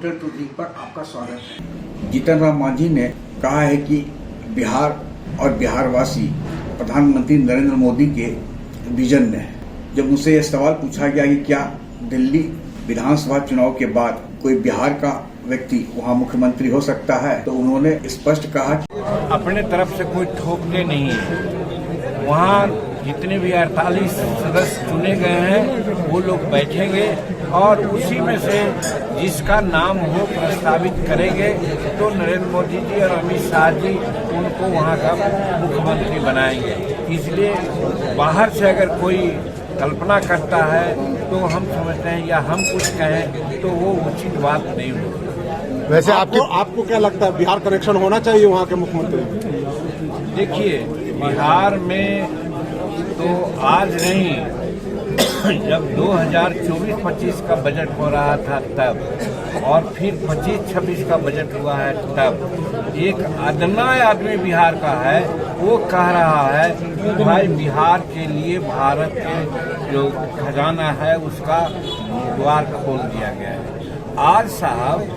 Computer tourism पर आपका स्वागत है। जीतन राम मांझी ने कहा है कि बिहार और बिहारवासी प्रधानमंत्री नरेंद्र मोदी के विजन में है। जब उनसे यह सवाल पूछा गया कि क्या दिल्ली विधानसभा चुनाव के बाद कोई बिहार का व्यक्ति वहां मुख्यमंत्री हो सकता है, तो उन्होंने स्पष्ट कहा कि अपने तरफ से कोई ठोकते नहीं है। वहाँ जितने भी 48 सदस्य चुने गए हैं वो लोग बैठेंगे और उसी में से जिसका नाम हो प्रस्तावित करेंगे तो नरेंद्र मोदी जी और अमित शाह जी उनको वहाँ का मुख्यमंत्री बनाएंगे। इसलिए बाहर से अगर कोई कल्पना करता है तो हम समझते हैं या हम कुछ कहें तो वो उचित बात नहीं होगी। वैसे आपको क्या लगता है, बिहार कनेक्शन होना चाहिए वहाँ के मुख्यमंत्री? देखिए, बिहार में तो आज नहीं, जब 2024-25 का बजट हो रहा था तब, और फिर 25-26 का बजट हुआ है तब, एक अदना आदमी बिहार का है वो कह रहा है कि भाई बिहार के लिए भारत के जो खजाना है उसका द्वार खोल दिया गया है। आज साहब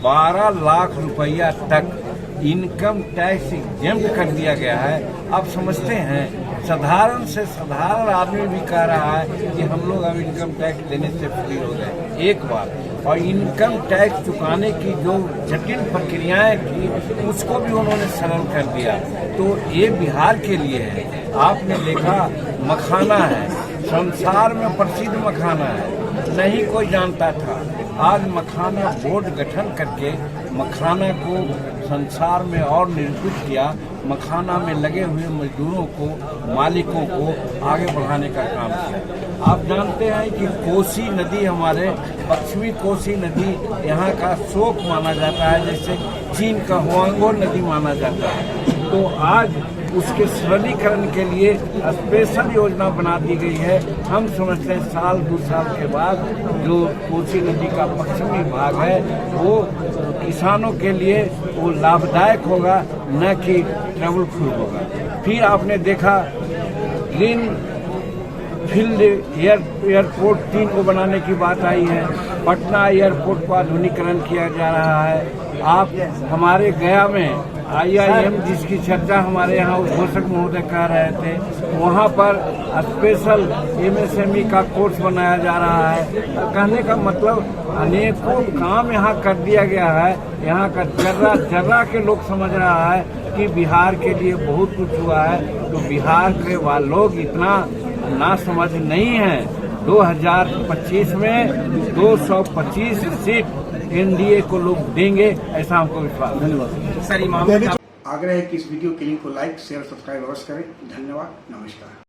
12 लाख रुपया तक इनकम टैक्स एग्जेम्प्ट कर दिया गया है। आप समझते हैं, साधारण से साधारण आदमी भी कह रहा है कि हम लोग अब इनकम टैक्स देने से फ्री हो गए। एक बार, और इनकम टैक्स चुकाने की जो जटिल प्रक्रियाएं थी उसको भी उन्होंने सरल कर दिया। तो ये बिहार के लिए है। आपने देखा, मखाना है, संसार में प्रसिद्ध मखाना है, नहीं कोई जानता था। आज मखाना बोर्ड गठन करके मखाना को संसार में और निरूपित किया। मखाना में लगे हुए मजदूरों को, मालिकों को आगे बढ़ाने का काम किया। आप जानते हैं कि कोसी नदी, हमारे पश्चिमी कोसी नदी यहाँ का शोक माना जाता है, जैसे चीन का हुआंगो नदी माना जाता है। तो आज उसके सरलीकरण के लिए स्पेशल योजना बना दी गई है। हम समझते हैं साल 2 साल के बाद जो कोसी नदी का पश्चिमी भाग है वो किसानों के लिए वो लाभदायक होगा, न कि ट्रबलफुल होगा। फिर आपने देखा ग्रीन फील्ड एयरपोर्ट 3 को बनाने की बात आई है। पटना एयरपोर्ट को आधुनिकीकरण किया जा रहा है। आप हमारे गया में IIM जिसकी चर्चा हमारे यहाँ उद्घोषक महोदय कह रहे थे, वहाँ पर स्पेशल MSME का कोर्स बनाया जा रहा है। कहने का मतलब अनेकों काम यहाँ कर दिया गया है। यहाँ का जर्रा के लोग समझ रहा है कि बिहार के लिए बहुत कुछ हुआ है। तो बिहार के लोग इतना ना समझ नहीं है। 2025 में 225 सीट NDA को लोग देंगे, ऐसा हमको विश्वास है। धन्यवाद। आग्रह है कि इस वीडियो के लिंक को लाइक, शेयर, सब्सक्राइब अवश्य करें। धन्यवाद, नमस्कार।